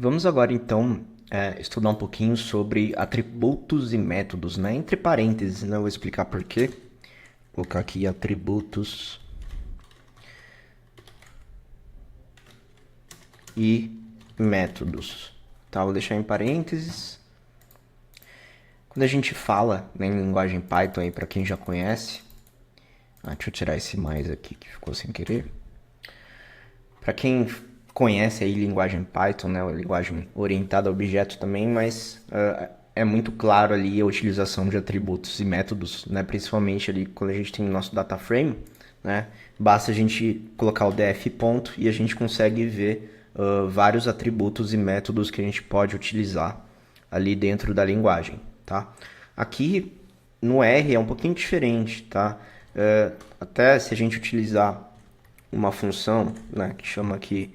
Vamos agora então estudar um pouquinho sobre atributos e métodos, né? Entre parênteses, né? Eu vou explicar por quê. Vou colocar aqui atributos e métodos. Tá? Vou deixar em parênteses. Quando a gente fala, né, em linguagem Python aí para quem já conhece, deixa eu tirar esse mais aqui que ficou sem querer. Para quem conhece aí linguagem Python, né, linguagem orientada a objeto também, mas é muito claro ali a utilização de atributos e métodos, né, principalmente ali quando a gente tem o nosso data frame, né, basta a gente colocar o df ponto e a gente consegue ver vários atributos e métodos que a gente pode utilizar ali dentro da linguagem, tá? Aqui no R é um pouquinho diferente, tá? Até se a gente utilizar uma função, né, que chama aqui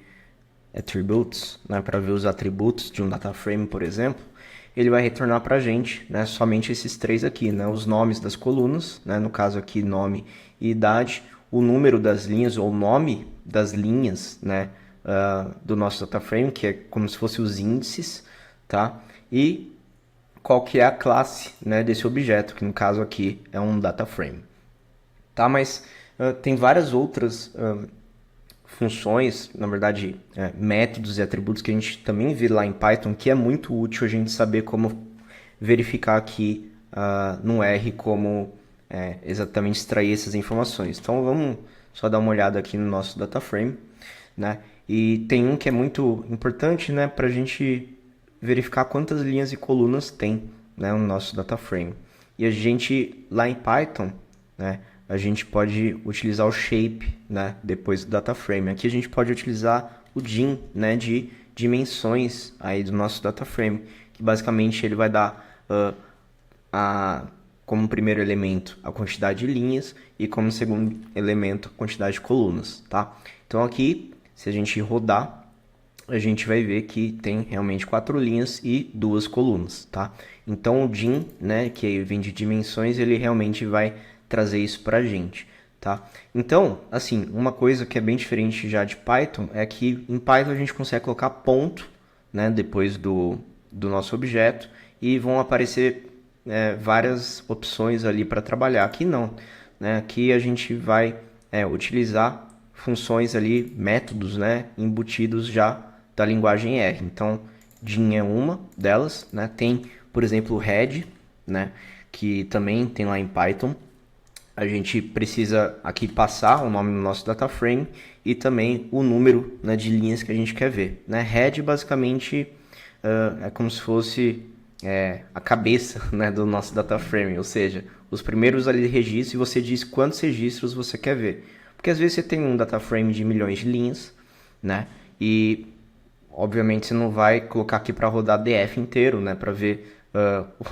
attributes, né, para ver os atributos de um data frame, por exemplo, ele vai retornar para a gente, né, somente esses três aqui, né, os nomes das colunas, né, no caso aqui nome e idade, o número das linhas ou nome das linhas, né, do nosso data frame, que é como se fosse os índices, tá? E qual que é a classe, né, desse objeto, que no caso aqui é um data frame, tá? Mas tem várias outras funções, na verdade, métodos e atributos que a gente também vê lá em Python, que é muito útil a gente saber como verificar aqui no R como exatamente extrair essas informações. Então vamos só dar uma olhada aqui no nosso data frame, né? E tem um que é muito importante, né, para a gente verificar quantas linhas e colunas tem, né, no nosso data frame. E a gente lá em Python, né, a gente pode utilizar o shape, né, depois do data frame. Aqui a gente pode utilizar o dim, né, de dimensões aí do nosso data frame, que basicamente ele vai dar como primeiro elemento a quantidade de linhas e como segundo elemento a quantidade de colunas, tá? Então aqui, se a gente rodar, a gente vai ver que tem realmente 4 linhas e 2 colunas, tá? Então o dim, né, que vem de dimensões, ele realmente vai trazer isso pra gente, tá? Então, assim, uma coisa que é bem diferente já de Python é que em Python a gente consegue colocar ponto, né, depois do nosso objeto e vão aparecer várias opções ali para trabalhar. Aqui não, né? Aqui a gente vai utilizar funções ali, métodos, né, embutidos já da linguagem R. Então, din é uma delas, né? Tem, por exemplo, o head, né, que também tem lá em Python. A gente precisa aqui passar o nome do nosso data frame e também o número, né, de linhas que a gente quer ver, né? Head basicamente é como se fosse a cabeça, né, do nosso data frame, ou seja, os primeiros ali registros e você diz quantos registros você quer ver. Porque às vezes você tem um data frame de milhões de linhas, né? E obviamente você não vai colocar aqui para rodar DF inteiro, né, para ver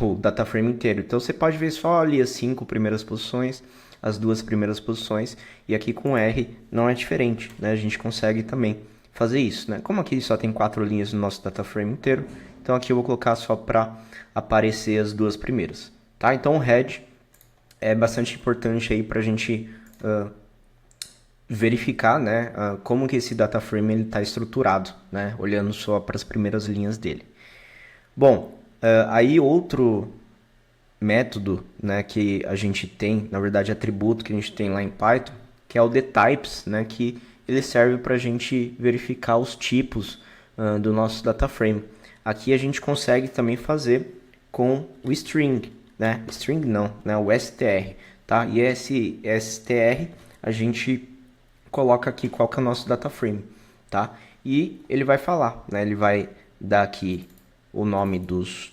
o data frame inteiro. Então você pode ver só ali as 5 primeiras posições, as 2 primeiras posições, e aqui com R não é diferente, né? A gente consegue também fazer isso, né? Como aqui só tem 4 linhas no nosso data frame inteiro, então aqui eu vou colocar só para aparecer as 2 primeiras, tá? Então o head é bastante importante aí para a gente verificar, né, como que esse data frame está estruturado, né, olhando só para as primeiras linhas dele. Bom, aí outro método, né, que a gente tem, na verdade atributo que a gente tem lá em Python, que é o dtypes, né, que ele serve para a gente verificar os tipos do nosso data frame. Aqui a gente consegue também fazer com o string, né, string não, né, o str, tá? E esse str a gente coloca aqui qual que é o nosso data frame, tá? E ele vai falar, né? Ele vai dar aqui o nome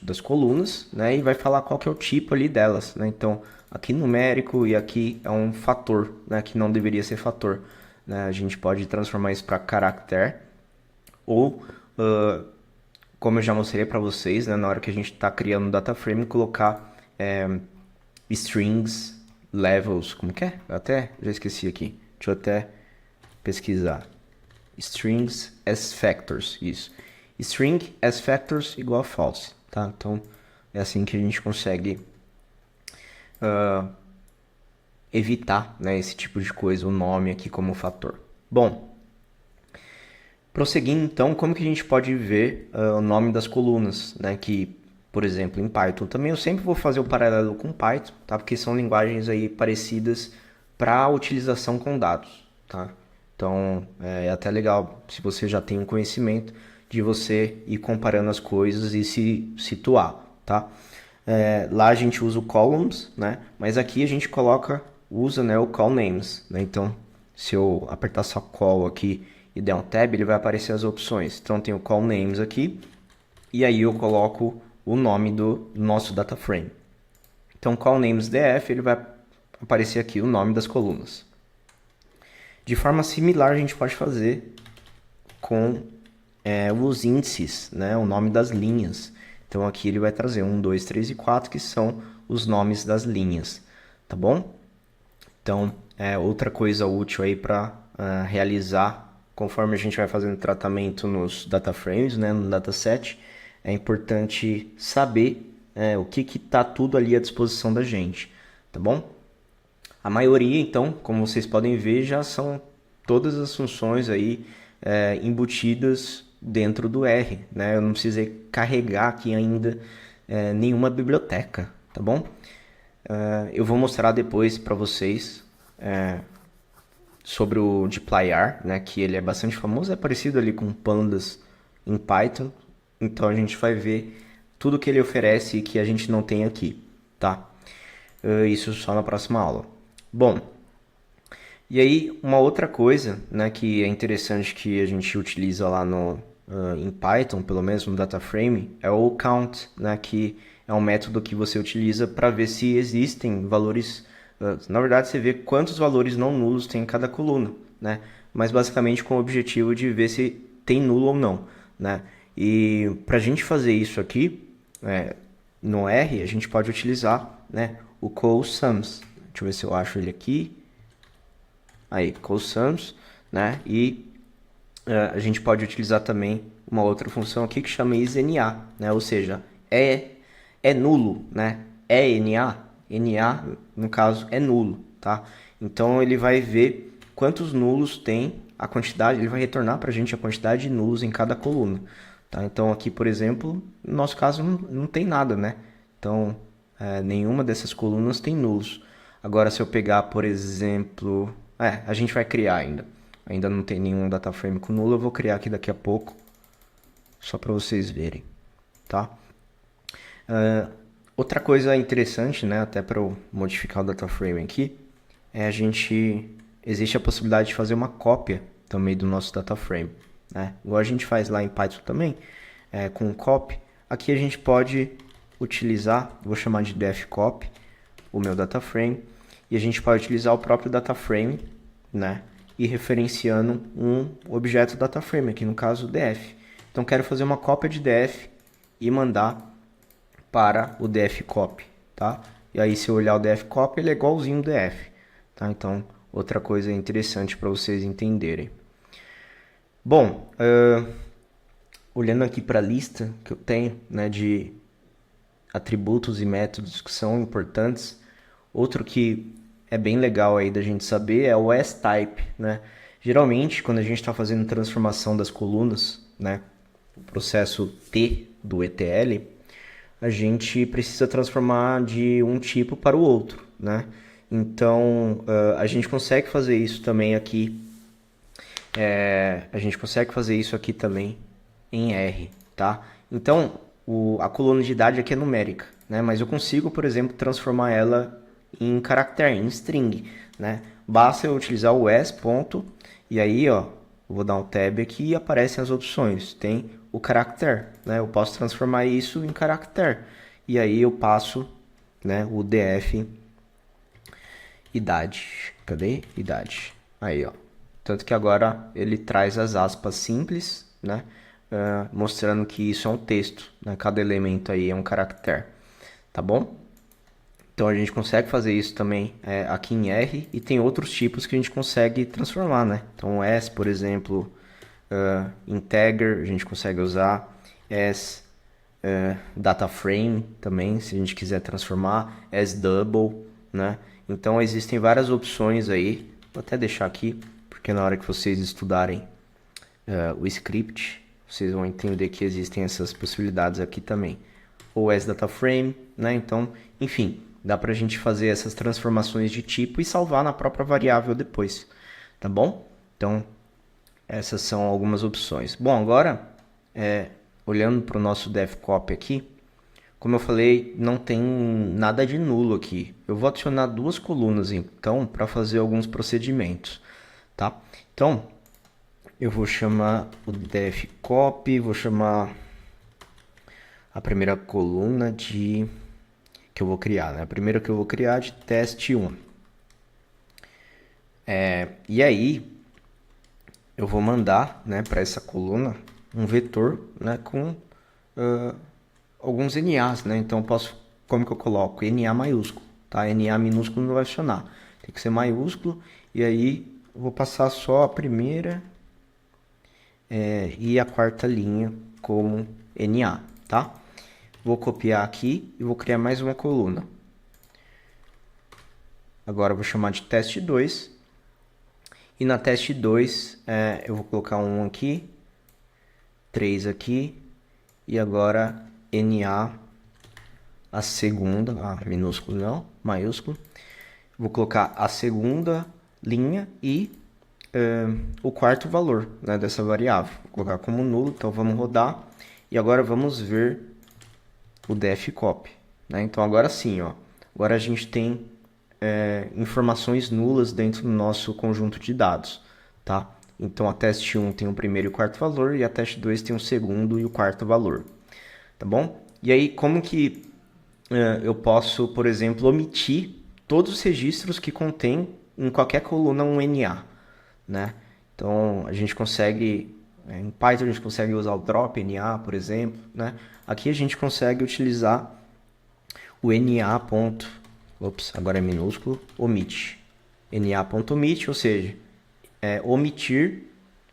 das colunas, né? E vai falar qual que é o tipo ali delas, né? Então, aqui numérico e aqui é um fator, né? Que não deveria ser fator, né? A gente pode transformar isso para caractere ou, como eu já mostrei para vocês, né? Na hora que a gente está criando o data frame, colocar strings levels, como que é? Eu até já esqueci aqui. Deixa eu até pesquisar. Strings as factors, isso. String as factors igual a false, tá? Então é assim que a gente consegue evitar, né, esse tipo de coisa, o nome aqui como fator. Bom, Prosseguindo, então, como que a gente pode ver o nome das colunas, né? Que, por exemplo, em Python também eu sempre vou fazer o paralelo com Python, tá? Porque são linguagens aí parecidas para utilização com dados, tá? Então, é até legal se você já tem um conhecimento de você ir comparando as coisas e se situar, tá? Lá a gente usa o columns, né? Mas aqui a gente usa, né, o call names, né? Então, se eu apertar só call aqui e der um tab, ele vai aparecer as opções. Então tem o call names aqui, e aí eu coloco o nome do nosso data frame. Então call names df, ele vai aparecer aqui o nome das colunas. De forma similar a gente pode fazer com os índices, né, o nome das linhas. Então aqui ele vai trazer 1, 2, 3 e 4, que são os nomes das linhas, tá bom? Então, outra coisa útil aí para realizar, conforme a gente vai fazendo tratamento nos data frames, né, no dataset, é importante saber o que está tudo ali à disposição da gente, tá bom? A maioria, então, como vocês podem ver, já são todas as funções aí embutidas dentro do R, né? Eu não precisei carregar aqui ainda nenhuma biblioteca, tá bom? Eu vou mostrar depois para vocês sobre o dplyr, né, que ele é bastante famoso, é parecido ali com pandas em Python, então a gente vai ver tudo que ele oferece e que a gente não tem aqui, tá? Isso só na próxima aula. Bom, e aí uma outra coisa, né, que é interessante que a gente utiliza lá em Python, pelo menos no DataFrame, é o count, né, que é um método que você utiliza para ver se existem valores. Na verdade, você vê quantos valores não nulos tem em cada coluna, né? Mas basicamente com o objetivo de ver se tem nulo ou não, né? E para a gente fazer isso aqui, no R, a gente pode utilizar, né, o callSums. Deixa eu ver se eu acho ele aqui. Aí, callSums, né? E a gente pode utilizar também uma outra função aqui que chama isNA, né? Ou seja, é nulo, né? É NA, NA no caso é nulo, tá? Então ele vai ver quantos nulos tem a quantidade, ele vai retornar para a gente a quantidade de nulos em cada coluna, tá? Então aqui, por exemplo, no nosso caso não tem nada, né? Então nenhuma dessas colunas tem nulos. Agora se eu pegar, por exemplo, a gente vai criar ainda não tem nenhum data frame com nulo, eu vou criar aqui daqui a pouco, só para vocês verem, tá? Outra coisa interessante, né, até para eu modificar o data frame aqui, existe a possibilidade de fazer uma cópia também do nosso data frame, né? Igual a gente faz lá em Python também, com copy. Aqui a gente pode utilizar, vou chamar de dfcopy, o meu data frame, e a gente pode utilizar o próprio data frame, né, e referenciando um objeto data frame, aqui no caso df. Então quero fazer uma cópia de df e mandar para o dfcopy, tá? E aí se eu olhar o dfcopy, ele é igualzinho ao df, tá? Então, outra coisa interessante para vocês entenderem. Bom, olhando aqui para a lista que eu tenho, né, de atributos e métodos que são importantes, outro que é bem legal aí da gente saber é o S-type, né? Geralmente, quando a gente está fazendo transformação das colunas, né, o processo T do ETL, a gente precisa transformar de um tipo para o outro, né? Então, a gente consegue fazer isso também aqui. A gente consegue fazer isso aqui também em R, tá? Então, a coluna de idade aqui é numérica, né? Mas eu consigo, por exemplo, transformar ela em caractere, em string, né? Basta eu utilizar o s ponto, e aí, ó, eu vou dar um tab aqui e aparecem as opções. Tem o caractere, né? Eu posso transformar isso em caractere. E aí eu passo, né, o df idade. Cadê? Idade. Aí, ó. Tanto que agora ele traz as aspas simples, né? Mostrando que isso é um texto, né? Cada elemento aí é um caractere, tá bom? Então a gente consegue fazer isso também aqui em R, e tem outros tipos que a gente consegue transformar, né? Então S, por exemplo, integer, a gente consegue usar as data frame também, se a gente quiser transformar, as double, né? Então existem várias opções aí, vou até deixar aqui, porque na hora que vocês estudarem o script, vocês vão entender que existem essas possibilidades aqui também. Ou as data frame, né? Então, enfim, dá pra gente fazer essas transformações de tipo e salvar na própria variável depois, tá bom? Então, essas são algumas opções. Bom, agora, olhando para o nosso devcop aqui, como eu falei, não tem nada de nulo aqui. Eu vou adicionar duas colunas, então, para fazer alguns procedimentos, tá? Então, eu vou chamar o devcop, vou chamar a primeira coluna que eu vou criar, né? A primeira que eu vou criar de teste 1. E aí, eu vou mandar, né, para essa coluna um vetor, né, com alguns NAs, né? Então, como que eu coloco? NA maiúsculo, tá? NA minúsculo não vai funcionar. Tem que ser maiúsculo. E aí, eu vou passar só a primeira e a quarta linha como NA, tá? Vou copiar aqui e vou criar mais uma coluna. Agora eu vou chamar de teste 2. E na teste 2, eu vou colocar um aqui, 3 aqui, e agora NA, a segunda, minúsculo não, maiúsculo. Vou colocar a segunda linha e o quarto valor, né, dessa variável. Vou colocar como nulo, então vamos rodar. E agora vamos ver o devcop, né? Então agora sim, ó, agora a gente tem informações nulas dentro do nosso conjunto de dados, tá? Então a teste 1 tem o primeiro e o quarto valor e a teste 2 tem o segundo e o quarto valor, tá bom? E aí como que eu posso, por exemplo, omitir todos os registros que contém em qualquer coluna um NA, né? Então a gente consegue, em Python a gente consegue usar o drop NA, por exemplo, né? Aqui a gente consegue utilizar o NA. Agora é minúsculo, omit. NA.omit, ou seja, omitir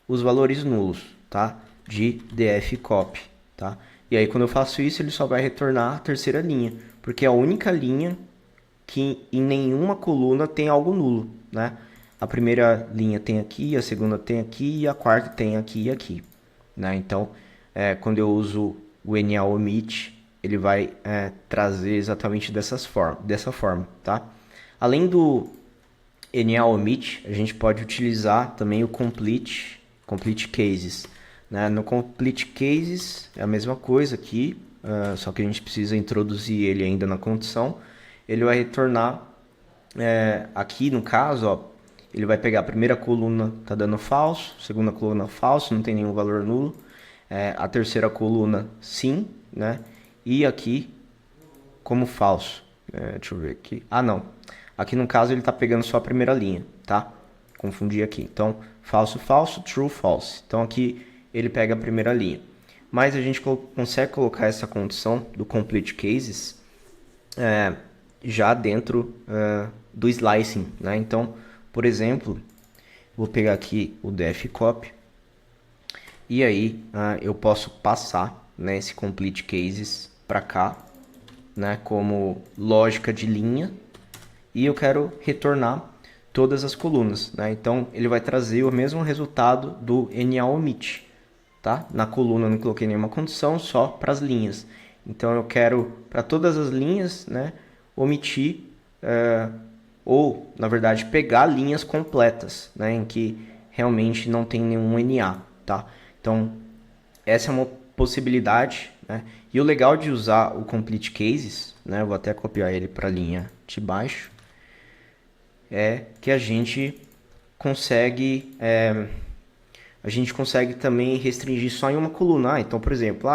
os valores nulos, tá? De dfcop, tá? E aí quando eu faço isso, ele só vai retornar a terceira linha, porque é a única linha que em nenhuma coluna tem algo nulo, né? A primeira linha tem aqui, a segunda tem aqui e a quarta tem aqui e aqui, né? Então, quando eu uso o NA omit, ele vai trazer exatamente dessa forma, tá? Além do NA omit, a gente pode utilizar também o complete cases, né? No complete cases é a mesma coisa aqui, só que a gente precisa introduzir ele ainda na condição. Ele vai retornar aqui no caso, ó, ele vai pegar a primeira coluna, tá dando falso, segunda coluna falso, não tem nenhum valor nulo, a terceira coluna sim, né? E aqui como falso. Deixa eu ver aqui. Não. Aqui no caso ele está pegando só a primeira linha, tá? Confundi aqui. Então, falso, falso, true, false. Então aqui ele pega a primeira linha. Mas a gente consegue colocar essa condição do complete cases já dentro do slicing, né? Então, por exemplo, vou pegar aqui o devcop e aí eu posso passar, né, esse complete cases para cá, né, como lógica de linha, e eu quero retornar todas as colunas, né? Então ele vai trazer o mesmo resultado do NA omit, tá? Na coluna eu não coloquei nenhuma condição, só para as linhas. Então eu quero para todas as linhas, né, omitir ou na verdade pegar linhas completas, né, em que realmente não tem nenhum NA, tá? Então essa é uma possibilidade, né? E o legal de usar o complete cases, né? Eu vou até copiar ele para a linha de baixo, é que a gente consegue também restringir só em uma coluna. Então, por exemplo,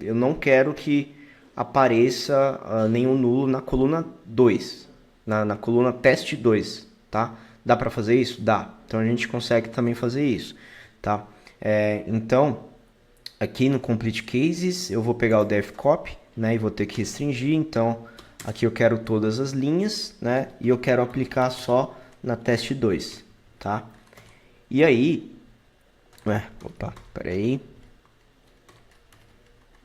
eu não quero que apareça nenhum nulo na coluna 2, na coluna teste 2, tá? Dá para fazer isso? Dá. Então a gente consegue também fazer isso, tá? Então aqui no complete cases eu vou pegar o devcop, né, e vou ter que restringir. Então aqui eu quero todas as linhas, né, e eu quero aplicar só na teste 2, tá? E aí, peraí,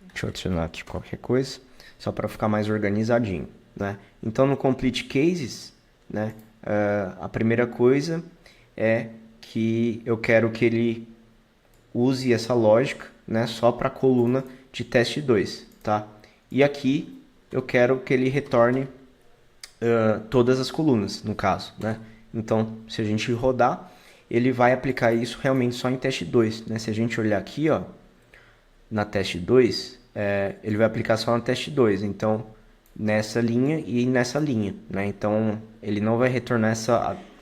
deixa eu adicionar aqui qualquer coisa, só para ficar mais organizadinho, né? Então no complete cases, né, a primeira coisa é que eu quero que ele use essa lógica, né, só para a coluna de teste 2, tá? E aqui eu quero que ele retorne todas as colunas, no caso, né? Então, se a gente rodar, ele vai aplicar isso realmente só em teste 2, né? Se a gente olhar aqui, ó, na teste 2, ele vai aplicar só na teste 2, então nessa linha e nessa linha, né? Então ele não vai retornar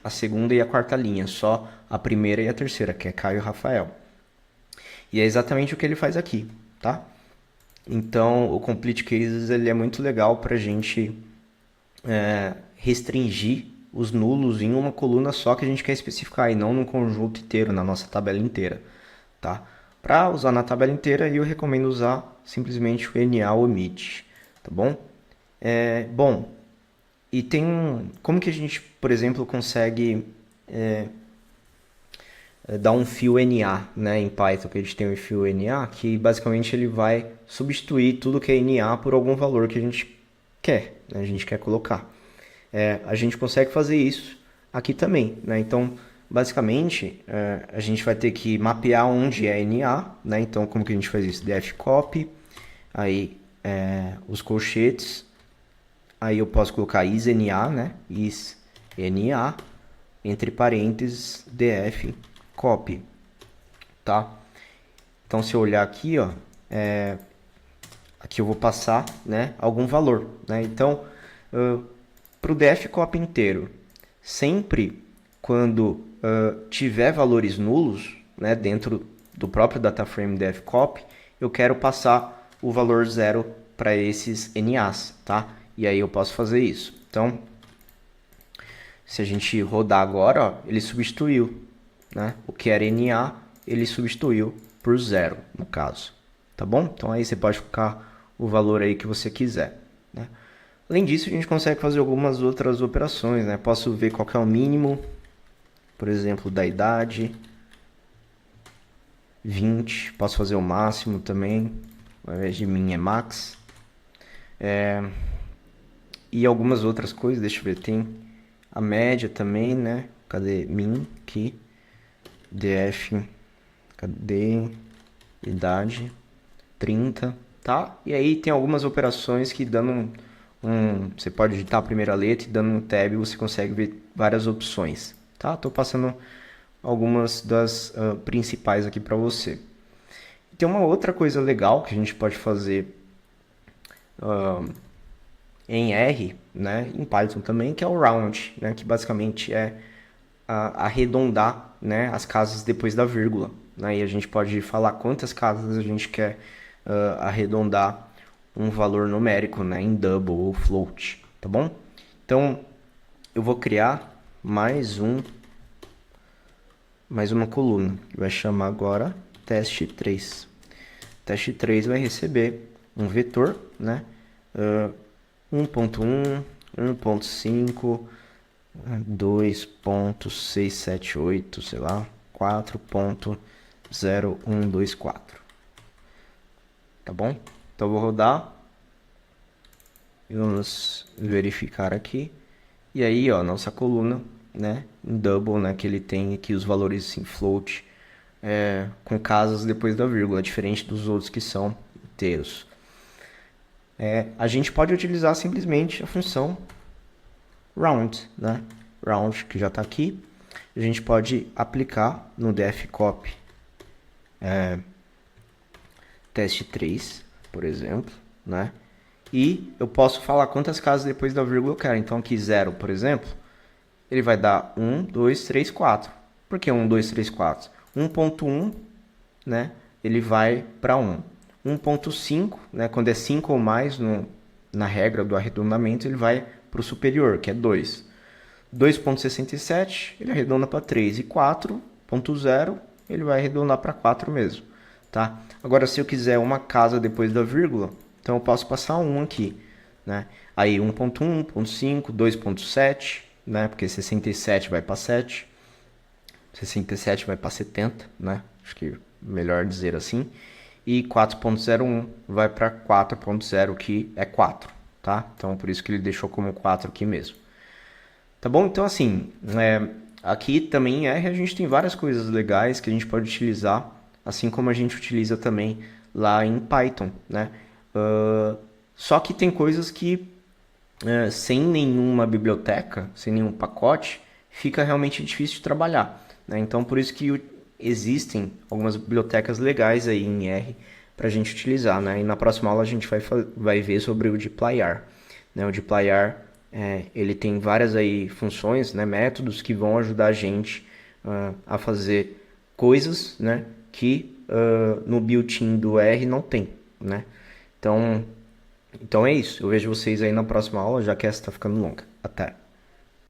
a segunda e a quarta linha, só a primeira e a terceira, que é Caio e Rafael. E é exatamente o que ele faz aqui, tá? Então o Complete Cases ele é muito legal para a gente restringir os nulos em uma coluna só que a gente quer especificar e não num conjunto inteiro, na nossa tabela inteira, tá? Para usar na tabela inteira, eu recomendo usar simplesmente o NA omit, tá bom? Bom, e como que a gente, por exemplo, consegue dar um fio NA, né, em Python, que a gente tem um fio NA, que basicamente ele vai substituir tudo que é NA por algum valor que a gente quer, né, a gente quer colocar. A gente consegue fazer isso aqui também, né? Então, basicamente, a gente vai ter que mapear onde é NA, né? Então, como que a gente faz isso? dfcopy, aí os colchetes, aí eu posso colocar isNA, né? isNA, entre parênteses, dfcopy, tá? Então, se eu olhar aqui, ó, aqui eu vou passar, né, algum valor, né? Então, para o dfcopy inteiro, sempre quando tiver valores nulos, né, dentro do próprio dataframe dfcopy, eu quero passar o valor 0 para esses NAs, tá? E aí eu posso fazer isso. Então, se a gente rodar agora, ó, ele substituiu, né? O que era NA, ele substituiu por 0, no caso. Tá bom? Então aí você pode colocar o valor aí que você quiser, né? Além disso, a gente consegue fazer algumas outras operações, né? Posso ver qual que é o mínimo, por exemplo, da idade, 20. Posso fazer o máximo também, ao invés de min é max. E algumas outras coisas, deixa eu ver, tem a média também, né? Cadê min aqui? df, cadê? Idade, 30, tá? E aí tem algumas operações que dando você pode digitar a primeira letra e dando um tab você consegue ver várias opções, tá? Tô passando algumas das principais aqui para você. Tem uma outra coisa legal que a gente pode fazer em R, né, em Python também, que é o round, né, que basicamente é arredondar, né, as casas depois da vírgula, né, e a gente pode falar quantas casas a gente quer arredondar um valor numérico, né, em double ou float, tá bom? Então, eu vou criar mais uma coluna, que vai chamar agora teste 3. Teste 3 vai receber um vetor, né, 1.1, 1.5, 2.678, sei lá, 4.0124. Tá bom? Então eu vou rodar. E vamos verificar aqui. E aí, ó, nossa coluna, né, em double, né, que ele tem aqui os valores em float, com casas depois da vírgula, diferente dos outros que são inteiros. A gente pode utilizar simplesmente a função round, né? Round, que já está aqui. A gente pode aplicar no dfcopy teste 3, por exemplo, né? E eu posso falar quantas casas depois da vírgula eu quero. Então aqui 0, por exemplo, ele vai dar 1, 2, 3, 4. Por que 1, 2, 3, 4? 1.1, né? Ele vai para 1. 1.5, né, quando é 5 ou mais na regra do arredondamento, ele vai para o superior, que é 2. 2.67, ele arredonda para 3. E 4.0, ele vai arredondar para 4 mesmo. Tá? Agora, se eu quiser uma casa depois da vírgula, então eu posso passar 1 aqui. Né? Aí 1.1, 1.5, 2.7, né? Porque 67 vai para 7. 67 vai para 70, né? Acho que melhor dizer assim. E 4.01 vai para 4.0, que é 4, tá? Então, por isso que ele deixou como 4 aqui mesmo. Tá bom? Então, assim, aqui também em R a gente tem várias coisas legais que a gente pode utilizar assim como a gente utiliza também lá em Python, né? Só que tem coisas que sem nenhuma biblioteca, sem nenhum pacote, fica realmente difícil de trabalhar, né? Então, por isso que existem algumas bibliotecas legais aí em R para a gente utilizar, né? E na próxima aula a gente vai ver sobre o dplyr, né? O dplyr, ele tem várias aí funções, né? Métodos que vão ajudar a gente a fazer coisas, né? Que no built-in do R não tem, né? Então é isso. Eu vejo vocês aí na próxima aula, já que essa está ficando longa. Até!